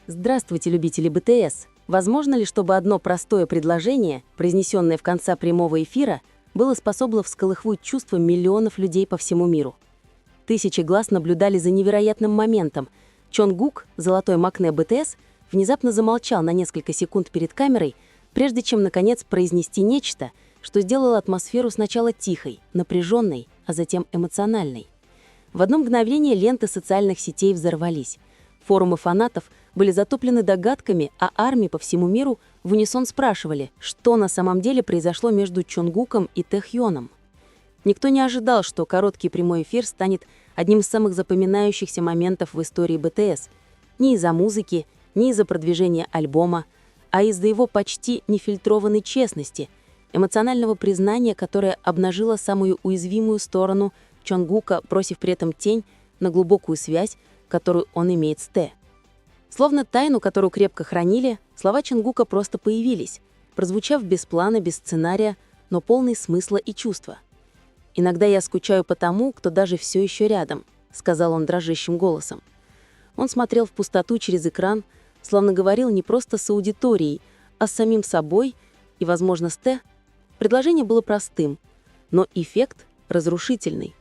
Здравствуйте, любители БТС! Возможно ли, чтобы одно простое предложение, произнесенное в конце прямого эфира, было способно всколыхнуть чувства миллионов людей по всему миру? Тысячи глаз наблюдали за невероятным моментом. Чонгук, золотой макне БТС, внезапно замолчал на несколько секунд перед камерой, прежде чем, наконец, произнести нечто, что сделало атмосферу сначала тихой, напряженной, а затем эмоциональной. В одно мгновение ленты социальных сетей взорвались. Форумы фанатов были затоплены догадками, а армии по всему миру в унисон спрашивали, что на самом деле произошло между Чонгуком и Тэхёном. Никто не ожидал, что короткий прямой эфир станет одним из самых запоминающихся моментов в истории БТС. Ни из-за музыки, ни из-за продвижения альбома, а из-за его почти нефильтрованной честности, эмоционального признания, которое обнажило самую уязвимую сторону Чонгука, бросив при этом тень на глубокую связь, которую он имеет с Тэ. Словно тайну, которую крепко хранили, слова Чонгука просто появились, прозвучав без плана, без сценария, но полный смысла и чувства. «Иногда я скучаю по тому, кто даже все еще рядом», — сказал он дрожащим голосом. Он смотрел в пустоту через экран, словно говорил не просто с аудиторией, а с самим собой и, возможно, с Тэ. Предложение было простым, но эффект разрушительный.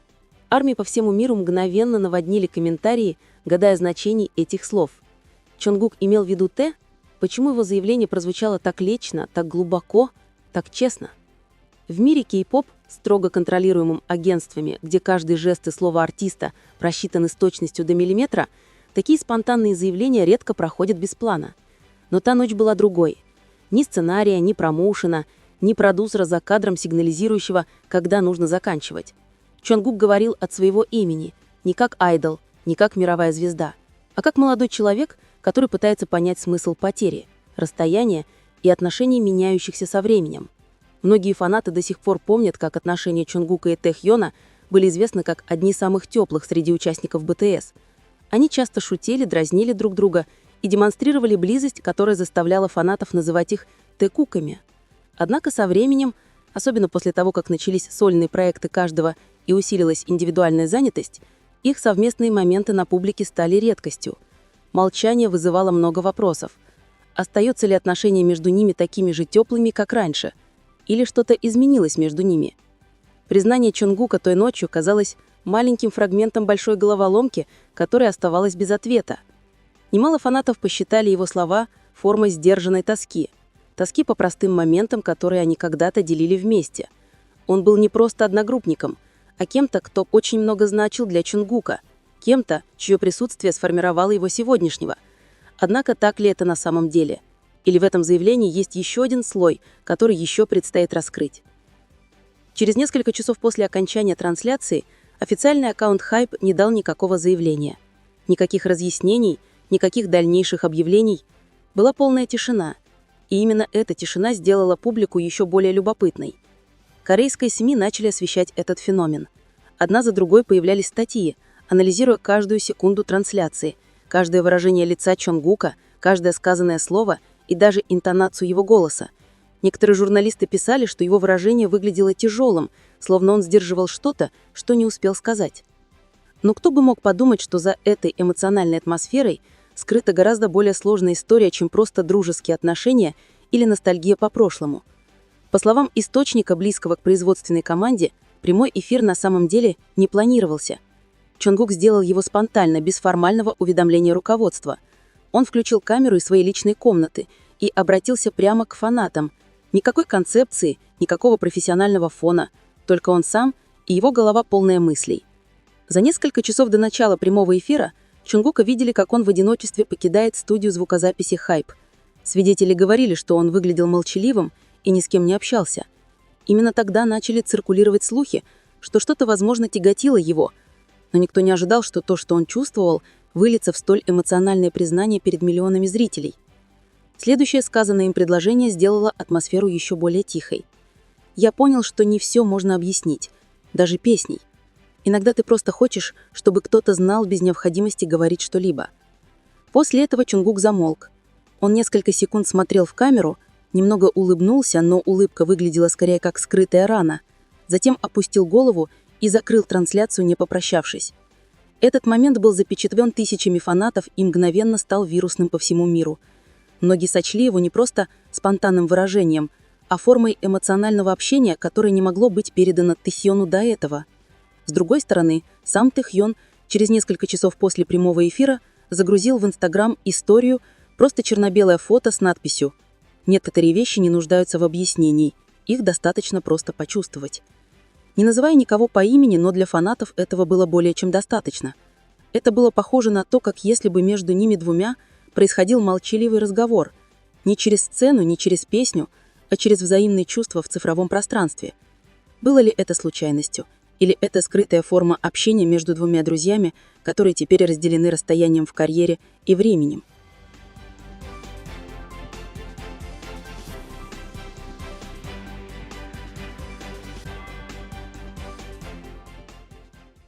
Армии по всему миру мгновенно наводнили комментарии, гадая значений этих слов. Чонгук имел в виду Тэ? Почему его заявление прозвучало так лично, так глубоко, так честно? В мире кей-поп, строго контролируемым агентствами, где каждый жест и слово артиста просчитаны с точностью до миллиметра, такие спонтанные заявления редко проходят без плана. Но та ночь была другой. Ни сценария, ни промоушена, ни продюсера за кадром, сигнализирующего, когда нужно заканчивать. Чонгук говорил от своего имени, не как айдол, не как мировая звезда, а как молодой человек, который пытается понять смысл потери, расстояния и отношений, меняющихся со временем. Многие фанаты до сих пор помнят, как отношения Чонгука и Тэхёна были известны как одни из самых теплых среди участников БТС. Они часто шутили, дразнили друг друга и демонстрировали близость, которая заставляла фанатов называть их тэкуками. Однако со временем, особенно после того, как начались сольные проекты каждого и усилилась индивидуальная занятость, их совместные моменты на публике стали редкостью. Молчание вызывало много вопросов. Остается ли отношения между ними такими же теплыми, как раньше? Или что-то изменилось между ними? Признание Чонгука той ночью казалось маленьким фрагментом большой головоломки, которая оставалась без ответа. Немало фанатов посчитали его слова формой сдержанной тоски. Тоски по простым моментам, которые они когда-то делили вместе. Он был не просто одногруппником, а кем-то, кто очень много значил для Чонгука, кем-то, чье присутствие сформировало его сегодняшнего. Однако так ли это на самом деле? Или в этом заявлении есть еще один слой, который еще предстоит раскрыть? Через несколько часов после окончания трансляции официальный аккаунт Hype не дал никакого заявления. Никаких разъяснений, никаких дальнейших объявлений. Была полная тишина. И именно эта тишина сделала публику еще более любопытной. Корейские СМИ начали освещать этот феномен. Одна за другой появлялись статьи, анализируя каждую секунду трансляции, каждое выражение лица Чонгука, каждое сказанное слово и даже интонацию его голоса. Некоторые журналисты писали, что его выражение выглядело тяжелым, словно он сдерживал что-то, что не успел сказать. Но кто бы мог подумать, что за этой эмоциональной атмосферой скрыта гораздо более сложная история, чем просто дружеские отношения или ностальгия по прошлому. По словам источника, близкого к производственной команде, прямой эфир на самом деле не планировался. Чонгук сделал его спонтанно, без формального уведомления руководства. Он включил камеру из своей личной комнаты и обратился прямо к фанатам. Никакой концепции, никакого профессионального фона, только он сам и его голова полная мыслей. За несколько часов до начала прямого эфира Чонгука видели, как он в одиночестве покидает студию звукозаписи Hype. Свидетели говорили, что он выглядел молчаливым и ни с кем не общался. Именно тогда начали циркулировать слухи, что что-то, возможно, тяготило его, но никто не ожидал, что то, что он чувствовал, выльется в столь эмоциональное признание перед миллионами зрителей. Следующее сказанное им предложение сделало атмосферу еще более тихой. Я понял, что не все можно объяснить, даже песней. Иногда ты просто хочешь, чтобы кто-то знал без необходимости говорить что-либо. После этого Чонгук замолк. Он несколько секунд смотрел в камеру, немного улыбнулся, но улыбка выглядела скорее как скрытая рана. Затем опустил голову и закрыл трансляцию, не попрощавшись. Этот момент был запечатлен тысячами фанатов и мгновенно стал вирусным по всему миру. Многие сочли его не просто спонтанным выражением, а формой эмоционального общения, которое не могло быть передано Тэхёну до этого. С другой стороны, сам Тэхён через несколько часов после прямого эфира загрузил в Инстаграм историю, просто черно-белое фото с надписью «Некоторые вещи не нуждаются в объяснении, их достаточно просто почувствовать». Не называя никого по имени, но для фанатов этого было более чем достаточно. Это было похоже на то, как если бы между ними двумя происходил молчаливый разговор, не через сцену, не через песню, а через взаимные чувства в цифровом пространстве. Было ли это случайностью? Или это скрытая форма общения между двумя друзьями, которые теперь разделены расстоянием в карьере и временем?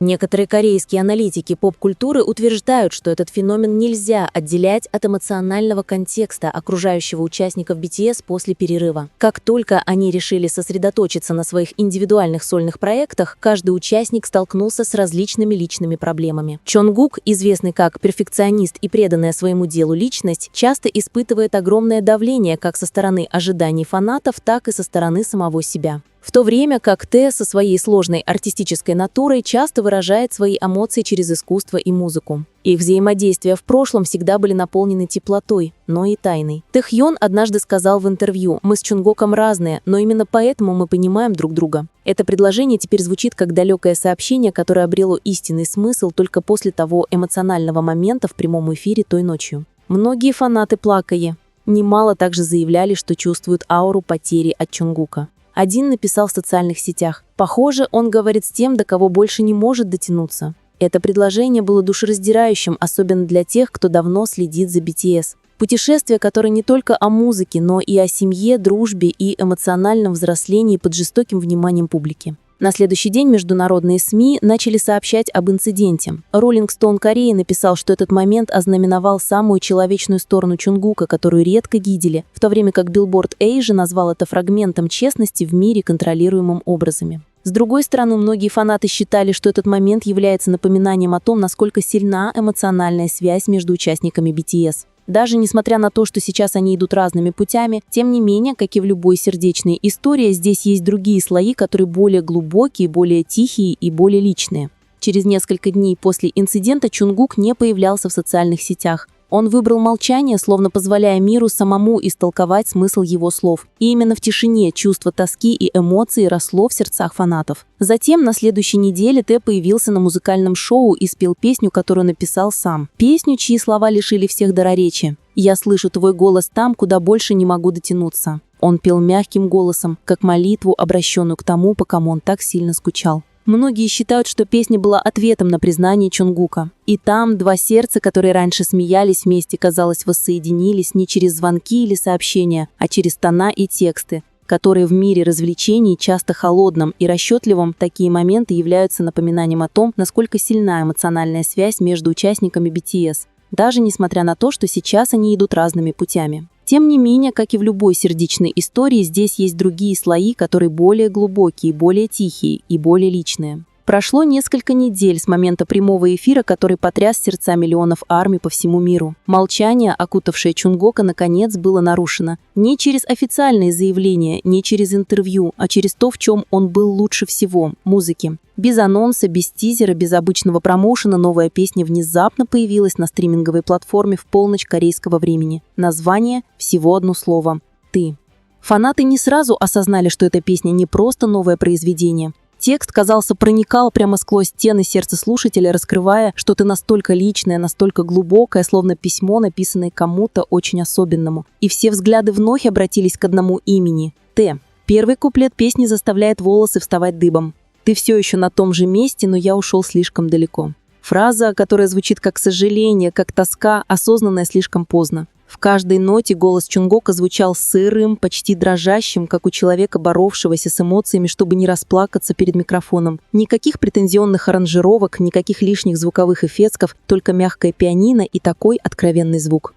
Некоторые корейские аналитики поп-культуры утверждают, что этот феномен нельзя отделять от эмоционального контекста окружающего участников BTS после перерыва. Как только они решили сосредоточиться на своих индивидуальных сольных проектах, каждый участник столкнулся с различными личными проблемами. Чонгук, известный как перфекционист и преданная своему делу личность, часто испытывает огромное давление как со стороны ожиданий фанатов, так и со стороны самого себя. В то время как Тэ со своей сложной артистической натурой часто выражает свои эмоции через искусство и музыку. Их взаимодействия в прошлом всегда были наполнены теплотой, но и тайной. Тэхён однажды сказал в интервью: «Мы с Чунгоком разные, но именно поэтому мы понимаем друг друга». Это предложение теперь звучит как далекое сообщение, которое обрело истинный смысл только после того эмоционального момента в прямом эфире той ночью. Многие фанаты плакали. Немало также заявляли, что чувствуют ауру потери от Чунгука. Один написал в социальных сетях: «Похоже, он говорит с тем, до кого больше не может дотянуться». Это предложение было душераздирающим, особенно для тех, кто давно следит за BTS. Путешествие, которое не только о музыке, но и о семье, дружбе и эмоциональном взрослении под жестоким вниманием публики. На следующий день международные СМИ начали сообщать об инциденте. Rolling Stone Кореи написал, что этот момент ознаменовал самую человечную сторону Чунгука, которую редко видели, в то время как Billboard Asia назвал это фрагментом честности в мире, контролируемым образами. С другой стороны, многие фанаты считали, что этот момент является напоминанием о том, насколько сильна эмоциональная связь между участниками BTS. Даже несмотря на то, что сейчас они идут разными путями, тем не менее, как и в любой сердечной истории, здесь есть другие слои, которые более глубокие, более тихие и более личные. Через несколько дней после инцидента Чунгук не появлялся в социальных сетях. Он выбрал молчание, словно позволяя миру самому истолковать смысл его слов. И именно в тишине чувство тоски и эмоций росло в сердцах фанатов. Затем, на следующей неделе, Тэ появился на музыкальном шоу и спел песню, которую написал сам. Песню, чьи слова лишили всех дароречия. «Я слышу твой голос там, куда больше не могу дотянуться». Он пел мягким голосом, как молитву, обращенную к тому, по кому он так сильно скучал. Многие считают, что песня была ответом на признание Чунгука. И там два сердца, которые раньше смеялись вместе, казалось, воссоединились не через звонки или сообщения, а через тона и тексты, которые в мире развлечений, часто холодном и расчетливом, такие моменты являются напоминанием о том, насколько сильна эмоциональная связь между участниками BTS, даже несмотря на то, что сейчас они идут разными путями. Тем не менее, как и в любой сердечной истории, здесь есть другие слои, которые более глубокие, более тихие и более личные. Прошло несколько недель с момента прямого эфира, который потряс сердца миллионов армий по всему миру. Молчание, окутавшее Чунгока, наконец было нарушено. Не через официальные заявления, не через интервью, а через то, в чем он был лучше всего – музыке. Без анонса, без тизера, без обычного промоушена новая песня внезапно появилась на стриминговой платформе в полночь корейского времени. Название – всего одно слово – «Ты». Фанаты не сразу осознали, что эта песня не просто новое произведение. Текст, казался, проникал прямо сквозь стены сердца слушателя, раскрывая что-то настолько личное, настолько глубокое, словно письмо, написанное кому-то очень особенному. И все взгляды вновь обратились к одному имени – Тэ. Первый куплет песни заставляет волосы вставать дыбом. «Ты все еще на том же месте, но я ушел слишком далеко». Фраза, которая звучит как сожаление, как тоска, осознанная слишком поздно. В каждой ноте голос Чунгока звучал сырым, почти дрожащим, как у человека, боровшегося с эмоциями, чтобы не расплакаться перед микрофоном. Никаких претензионных аранжировок, никаких лишних звуковых эффектов, только мягкое пианино и такой откровенный звук.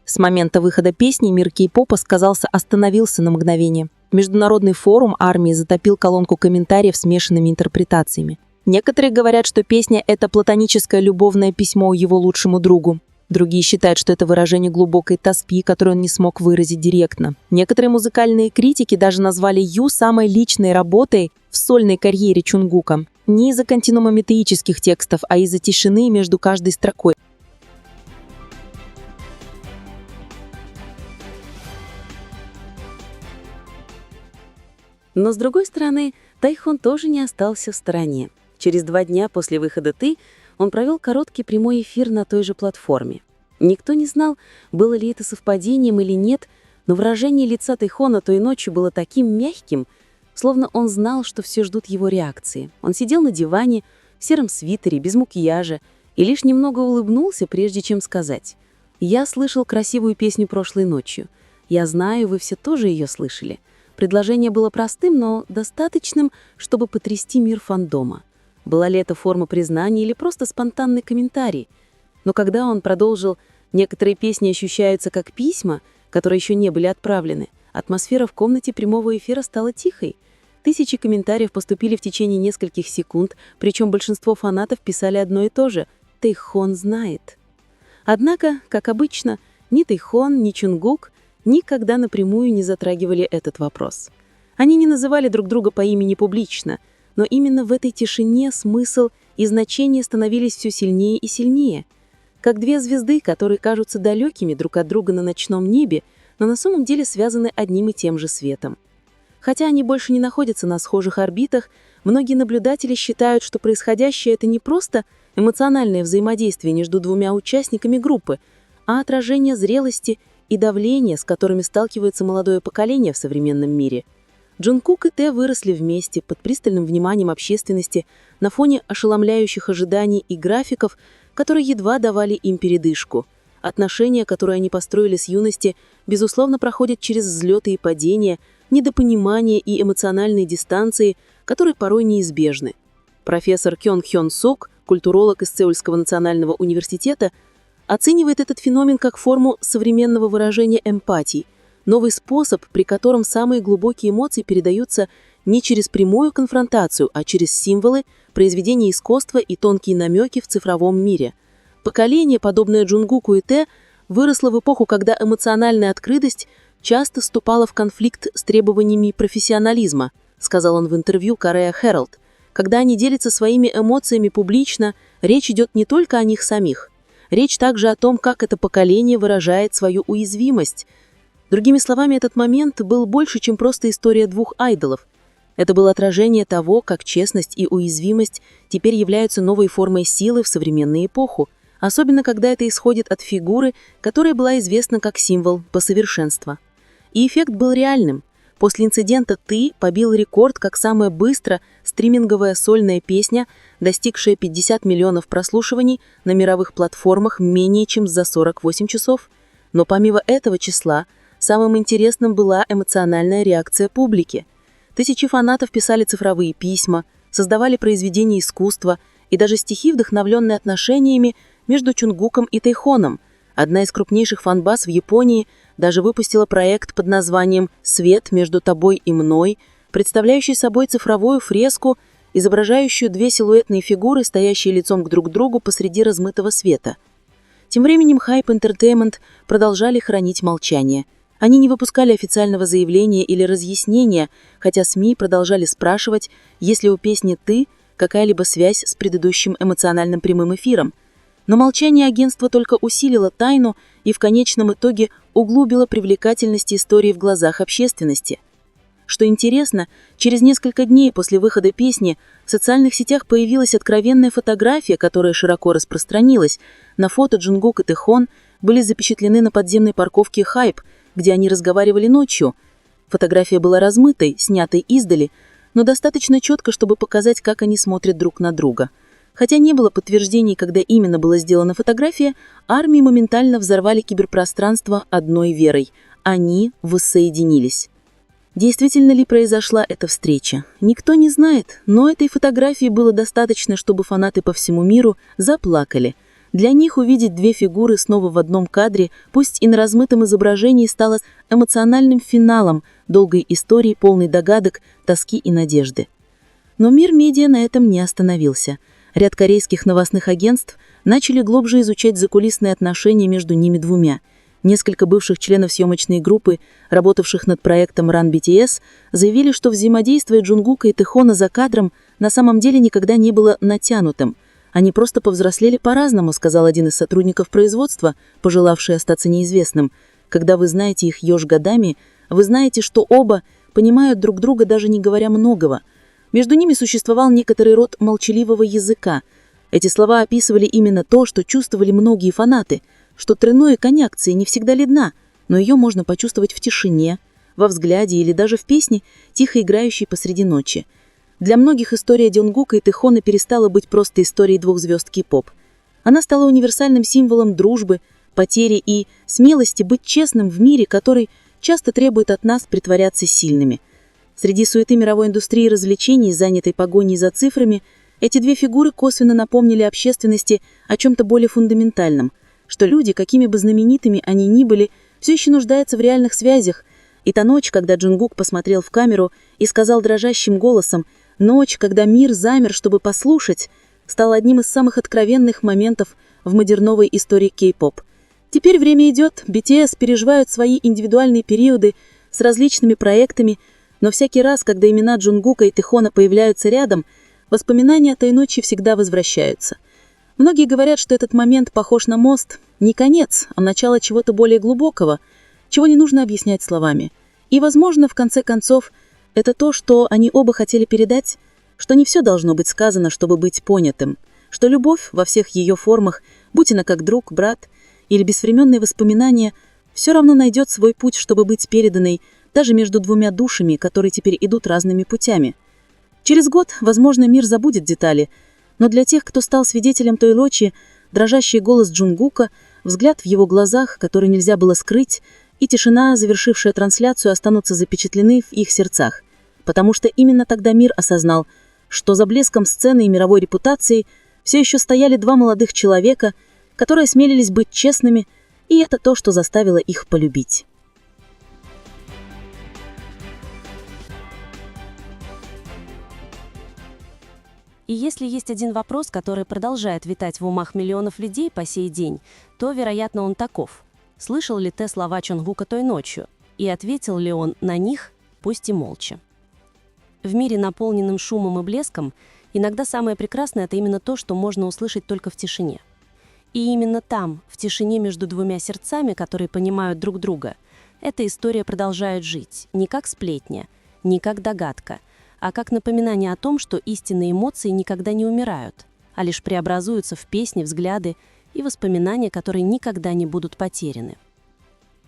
С момента выхода песни мир кей-попа, казался, остановился на мгновение. Международный форум армии затопил колонку комментариев смешанными интерпретациями. Некоторые говорят, что песня — это платоническое любовное письмо его лучшему другу. Другие считают, что это выражение глубокой тоски, которую он не смог выразить директно. Некоторые музыкальные критики даже назвали Ю самой личной работой в сольной карьере Чунгука. Не из-за континуума метеических текстов, а из-за тишины между каждой строкой. Но, с другой стороны, Тайхон тоже не остался в стороне. Через 2 дня после выхода «Ты» он провел короткий прямой эфир на той же платформе. Никто не знал, было ли это совпадением или нет, но выражение лица Тайхона той ночью было таким мягким, словно он знал, что все ждут его реакции. Он сидел на диване, в сером свитере, без макияжа, и лишь немного улыбнулся, прежде чем сказать: «Я слышал красивую песню прошлой ночью. Я знаю, вы все тоже ее слышали». Предложение было простым, но достаточным, чтобы потрясти мир фандома. Была ли это форма признания или просто спонтанный комментарий? Но когда он продолжил: «Некоторые песни ощущаются как письма, которые еще не были отправлены», атмосфера в комнате прямого эфира стала тихой. Тысячи комментариев поступили в течение нескольких секунд, причем большинство фанатов писали одно и то же: «Тайхон знает». Однако, как обычно, ни Тайхон, ни Чунгук никогда напрямую не затрагивали этот вопрос. Они не называли друг друга по имени публично, но именно в этой тишине смысл и значение становились все сильнее и сильнее. Как 2 звезды, которые кажутся далекими друг от друга на ночном небе, но на самом деле связаны одним и тем же светом. Хотя они больше не находятся на схожих орбитах, многие наблюдатели считают, что происходящее — это не просто эмоциональное взаимодействие между 2 участниками группы, а отражение зрелости и давления, с которыми сталкивается молодое поколение в современном мире. Джункук и Тэ выросли вместе, под пристальным вниманием общественности, на фоне ошеломляющих ожиданий и графиков, которые едва давали им передышку. Отношения, которые они построили с юности, безусловно, проходят через взлеты и падения, недопонимания и эмоциональные дистанции, которые порой неизбежны. Профессор Кён Хён Сук, культуролог из Сеульского национального университета, оценивает этот феномен как форму современного выражения эмпатии, новый способ, при котором самые глубокие эмоции передаются не через прямую конфронтацию, а через символы, произведения искусства и тонкие намеки в цифровом мире. Поколение, подобное Джунгуку и Тэ, выросло в эпоху, когда эмоциональная открытость часто вступала в конфликт с требованиями профессионализма, сказал он в интервью Korea Herald. Когда они делятся своими эмоциями публично, речь идет не только о них самих. Речь также о том, как это поколение выражает свою уязвимость. Другими словами, этот момент был больше, чем просто история 2 айдолов. Это было отражение того, как честность и уязвимость теперь являются новой формой силы в современную эпоху, особенно когда это исходит от фигуры, которая была известна как символ посовершенства. И эффект был реальным. После инцидента «Ты» побил рекорд как самая быстро стриминговая сольная песня, достигшая 50 миллионов прослушиваний на мировых платформах менее чем за 48 часов. Но помимо этого числа, самым интересным была эмоциональная реакция публики. Тысячи фанатов писали цифровые письма, создавали произведения искусства и даже стихи, вдохновленные отношениями между Чунгуком и Тайхоном. Одна из крупнейших фан-баз в Японии даже выпустила проект под названием «Свет между тобой и мной», представляющий собой цифровую фреску, изображающую 2 силуэтные фигуры, стоящие лицом друг к другу посреди размытого света. Тем временем Hype Entertainment продолжали хранить молчание. Они не выпускали официального заявления или разъяснения, хотя СМИ продолжали спрашивать, есть ли у песни «Ты» какая-либо связь с предыдущим эмоциональным прямым эфиром. Но молчание агентства только усилило тайну и в конечном итоге углубило привлекательность истории в глазах общественности. Что интересно, через несколько дней после выхода песни в социальных сетях появилась откровенная фотография, которая широко распространилась. На фото Джунгук и Тайхон были запечатлены на подземной парковке Hype, где они разговаривали ночью. Фотография была размытой, снятой издали, но достаточно четко, чтобы показать, как они смотрят друг на друга. Хотя не было подтверждений, когда именно была сделана фотография, армии моментально взорвали киберпространство одной верой. Они воссоединились. Действительно ли произошла эта встреча? Никто не знает, но этой фотографии было достаточно, чтобы фанаты по всему миру заплакали. Для них увидеть 2 фигуры снова в одном кадре, пусть и на размытом изображении, стало эмоциональным финалом долгой истории, полной догадок, тоски и надежды. Но мир медиа на этом не остановился. Ряд корейских новостных агентств начали глубже изучать закулисные отношения между ними двумя. Несколько бывших членов съемочной группы, работавших над проектом Run BTS, заявили, что взаимодействие Джунгука и Тэхона за кадром на самом деле никогда не было натянутым. «Они просто повзрослели по-разному», — сказал один из сотрудников производства, пожелавший остаться неизвестным. «Когда вы знаете их ешь годами, вы знаете, что оба понимают друг друга, даже не говоря многого. Между ними существовал некоторый род молчаливого языка. Эти слова описывали именно то, что чувствовали многие фанаты, что тройной конъюнкция не всегда видна, но ее можно почувствовать в тишине, во взгляде или даже в песне, тихо играющей посреди ночи. Для многих история Джунгука и Тэхона перестала быть просто историей двух звезд кей-поп. Она стала универсальным символом дружбы, потери и смелости быть честным в мире, который часто требует от нас притворяться сильными. Среди суеты мировой индустрии развлечений, занятой погоней за цифрами, эти две фигуры косвенно напомнили общественности о чем-то более фундаментальном, что люди, какими бы знаменитыми они ни были, все еще нуждаются в реальных связях. И та ночь, когда Джунгук посмотрел в камеру и сказал дрожащим голосом «Ночь, когда мир замер, чтобы послушать», стала одним из самых откровенных моментов в модерновой истории кей-поп. Теперь время идет, BTS переживают свои индивидуальные периоды с различными проектами, но всякий раз, когда имена Джунгука и Тэхона появляются рядом, воспоминания о той ночи всегда возвращаются. Многие говорят, что этот момент похож на мост, не конец, а начало чего-то более глубокого, чего не нужно объяснять словами. И, возможно, в конце концов, это то, что они оба хотели передать, что не все должно быть сказано, чтобы быть понятым, что любовь во всех ее формах, будь она как друг, брат или безвременные воспоминания, все равно найдет свой путь, чтобы быть переданной даже между двумя душами, которые теперь идут разными путями. Через год, возможно, мир забудет детали, но для тех, кто стал свидетелем той ночи, дрожащий голос Джунгука, взгляд в его глазах, который нельзя было скрыть, и тишина, завершившая трансляцию, останутся запечатлены в их сердцах. Потому что именно тогда мир осознал, что за блеском сцены и мировой репутацией все еще стояли два молодых человека, которые осмелились быть честными, и это то, что заставило их полюбить. И если есть один вопрос, который продолжает витать в умах миллионов людей по сей день, то, вероятно, он таков. Слышал ли ты слова Чонгука той ночью? И ответил ли он на них, пусть и молча? В мире, наполненном шумом и блеском, иногда самое прекрасное – это именно то, что можно услышать только в тишине. И именно там, в тишине между двумя сердцами, которые понимают друг друга, эта история продолжает жить, не как сплетня, не как догадка, а как напоминание о том, что истинные эмоции никогда не умирают, а лишь преобразуются в песни, взгляды и воспоминания, которые никогда не будут потеряны.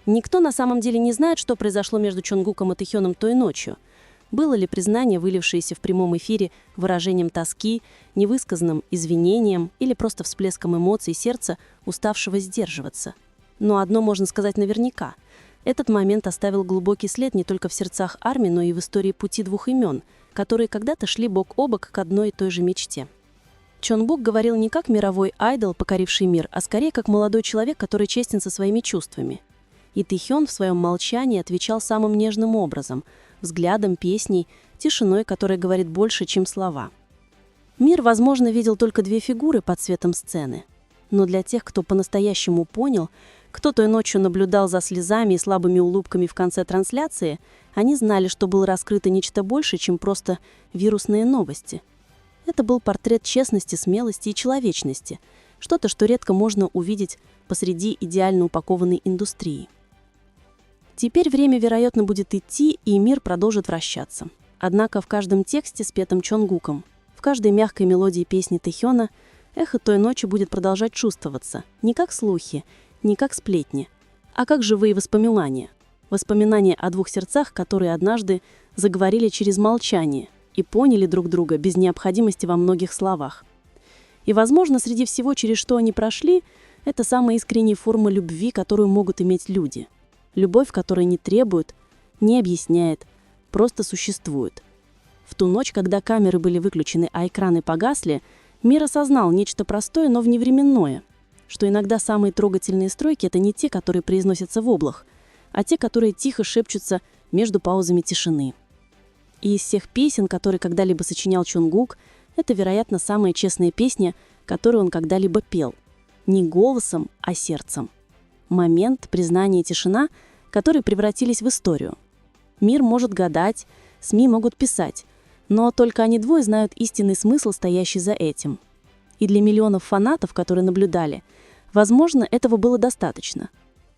Никто на самом деле не знает, что произошло между Чонгуком и Тэхёном той ночью. Было ли признание, вылившееся в прямом эфире, выражением тоски, невысказанным извинением или просто всплеском эмоций сердца, уставшего сдерживаться. Но одно можно сказать наверняка. Этот момент оставил глубокий след не только в сердцах армии, но и в истории пути двух имен, которые когда-то шли бок о бок к одной и той же мечте. Чонгук говорил не как мировой айдол, покоривший мир, а скорее как молодой человек, который честен со своими чувствами. И Тэхён в своем молчании отвечал самым нежным образом, взглядом, песней, тишиной, которая говорит больше, чем слова. Мир, возможно, видел только две фигуры под светом сцены. Но для тех, кто по-настоящему понял, кто той ночью наблюдал за слезами и слабыми улыбками в конце трансляции, они знали, что было раскрыто нечто больше, чем просто вирусные новости. Это был портрет честности, смелости и человечности, что-то, что редко можно увидеть посреди идеально упакованной индустрии. Теперь время, вероятно, будет идти, и мир продолжит вращаться. Однако в каждом тексте, спетом Чонгуком, в каждой мягкой мелодии песни Тэхёна, эхо той ночи будет продолжать чувствоваться, не как слухи, не как сплетни, а как живые воспоминания. Воспоминания о двух сердцах, которые однажды заговорили через молчание и поняли друг друга без необходимости во многих словах. И, возможно, среди всего, через что они прошли, это самая искренняя форма любви, которую могут иметь люди. Любовь, которая не требует, не объясняет, просто существует. В ту ночь, когда камеры были выключены, а экраны погасли, мир осознал нечто простое, но вневременное, что иногда самые трогательные стройки – это не те, которые произносятся в облах, а те, которые тихо шепчутся между паузами тишины. И из всех песен, которые когда-либо сочинял Чонгук, это, вероятно, самая честная песня, которую он когда-либо пел. Не голосом, а сердцем. Момент, признание, тишина, которые превратились в историю. Мир может гадать, СМИ могут писать, но только они двое знают истинный смысл, стоящий за этим. И для миллионов фанатов, которые наблюдали, возможно, этого было достаточно.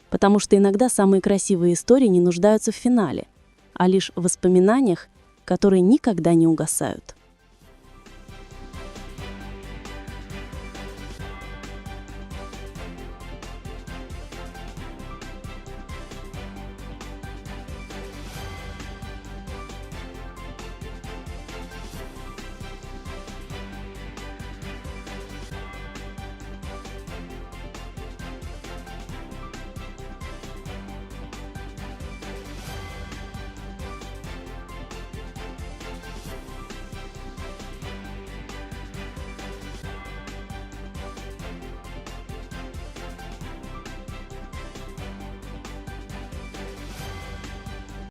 Потому что иногда самые красивые истории не нуждаются в финале, а лишь в воспоминаниях, которые никогда не угасают.